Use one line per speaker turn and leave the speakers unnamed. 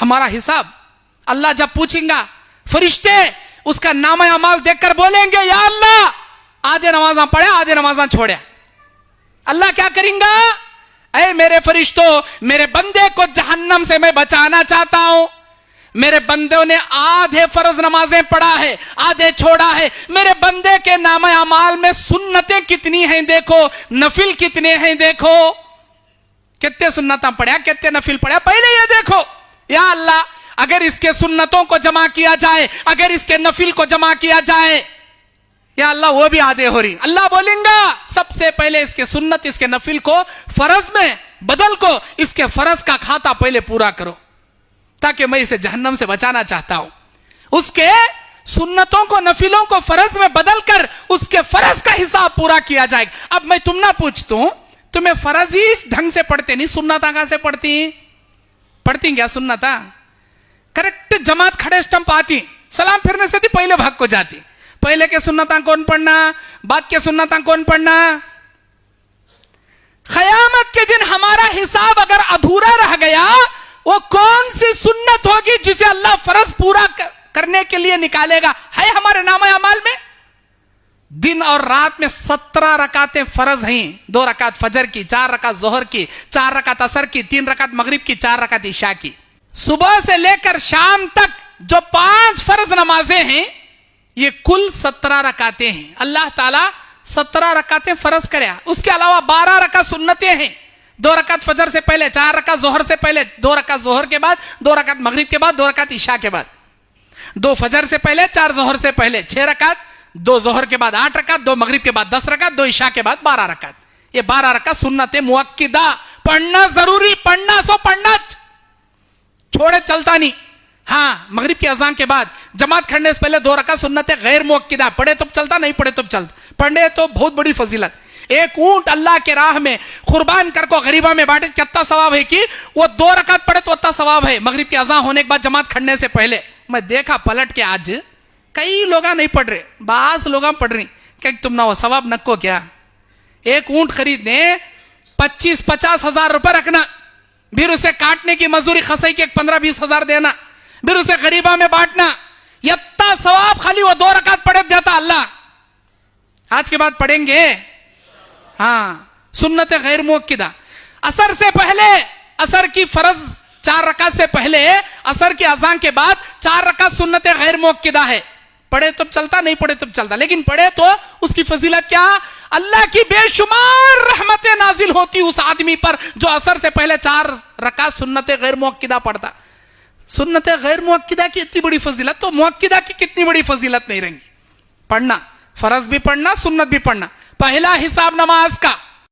ہمارا حساب اللہ جب پوچھیں گا, فرشتے اس کا نامہ اعمال دیکھ کر بولیں گے یا اللہ آدھے نمازاں پڑھے آدھے نمازاں چھوڑے. اللہ کیا کریں گا, اے میرے فرشتوں, میرے بندے کو جہنم سے میں بچانا چاہتا ہوں. میرے بندوں نے آدھے فرض نمازیں پڑھا ہے آدھے چھوڑا ہے, میرے بندے کے نامہ اعمال میں سنتیں کتنی ہیں دیکھو, نفل کتنے ہیں دیکھو, کتنے سنتیں پڑھا کتنے نفل پڑھا, پہلے یہ دیکھو. یا اللہ اگر اس کے سنتوں کو جمع کیا جائے, اگر اس کے نفل کو جمع کیا جائے, یا اللہ وہ بھی آدھے ہو رہی. اللہ بولیں گا سب سے پہلے اس کے سنت اس کے نفل کو فرض میں بدل کو, اس کے فرض کا کھاتا پہلے پورا کرو تاکہ میں اسے جہنم سے بچانا چاہتا ہوں. اس کے سنتوں کو نفلوں کو فرض میں بدل کر اس کے فرض کا حساب پورا کیا جائے گا. اب میں تم نہ پوچھتا ہوں, تمہیں فرض ہی ڈھنگ سے پڑھتے نہیں, سنتا کہاں سے پڑھتی کیا سنتا کریکٹ جماعت کھڑے اسٹمپ آتی, سلام پھرنے سے تھی پہلے بھاگ کو جاتی. پہلے کے سنتاں کون پڑھنا, بعد کے سنتاں کون پڑھنا. قیامت کے دن ہمارا حساب اگر ادھورا رہ گیا, وہ کون سی سنت ہوگی جسے اللہ فرض پورا کرنے کے لیے نکالے گا. ہے ہمارے نامہ اعمال میں دن اور رات میں 17 رکعتیں فرض ہیں, 2 رکعت فجر کی, 4 رکعت ظہر کی, 4 رکعت عصر کی, 3 رکعت مغرب کی, 4 رکعت عشاء کی. صبح سے لے کر شام تک جو 5 فرض نمازیں ہیں یہ کل 17 رکعتیں ہیں. اللہ تعالیٰ 17 رکعتیں فرض کرے, اس کے علاوہ 12 رکعت سنتیں ہیں. 2 رکعت فجر سے پہلے, 4 رکعت ظہر سے پہلے, 2 رکعت ظہر کے بعد, 2 رکعت مغرب کے بعد, 2 رکعت عشاء کے بعد, 2 فجر سے پہلے, 4 ظہر سے پہلے, 6 رکعت, 2 ظہر کے بعد 8 رکعت, 2 مغرب کے بعد 10 رکعت, 2 عشاء کے بعد 12 رکعت. یہ 12 رکعت سنت مؤکدہ, پڑھنا ضروری, پڑھنا سو پڑھنا, چھوڑے چلتا نہیں. ہاں مغرب کی اذان کے بعد جماعت کھڑنے سے پہلے 2 رکعت سنت غیر مؤکدہ, پڑھے تو چلتا, نہیں پڑھے تو چلتا, پڑھے تو بہت بڑی فضیلت. ایک اونٹ اللہ کے راہ میں قربان کر کو غریبہ میں بانٹے, کتنا ثواب ہے کہ وہ 2 رکعت پڑھے تو اتنا ثواب ہے. مغرب کی اذان ہونے کے بعد جماعت کھڑنے سے پہلے میں دیکھا پلٹ کے, آج کئی لوگ نہیں پڑھ رہے, بعض لوگ پڑھ رہی, کہ تم نہ وہ ثواب نکو کیا. ایک اونٹ خریدنے 25-50 ہزار روپے رکھنا, پھر اسے کاٹنے کی مزدوری خسائی کی 15-20 ہزار دینا, پھر اسے غریبہ میں بانٹنا, اتنا ثواب خالی وہ 2 رکعت پڑھے دیتا اللہ. آج کے بعد پڑھیں گے ہاں سنت غیر مؤکدہ. عصر سے پہلے, عصر کی فرض 4 رکعت سے پہلے, عصر کی اذان کے بعد 4 رکعت سنت غیر مؤکدہ ہے. پڑھے تو چلتا, نہیں پڑھے تو چلتا, لیکن پڑھے تو اس کی فضیلت کیا, اللہ کی بے شمار رحمتیں نازل ہوتی اس آدمی پر جو عصر سے پہلے 4 رکعت سنت غیر مؤکدہ پڑھتا. سنت غیر مؤکدہ کی اتنی بڑی فضیلت, تو مؤکدہ کی کتنی بڑی فضیلت نہیں رہیں گی. پڑھنا, فرض بھی پڑھنا, سنت بھی پڑھنا. پہلا حساب نماز کا,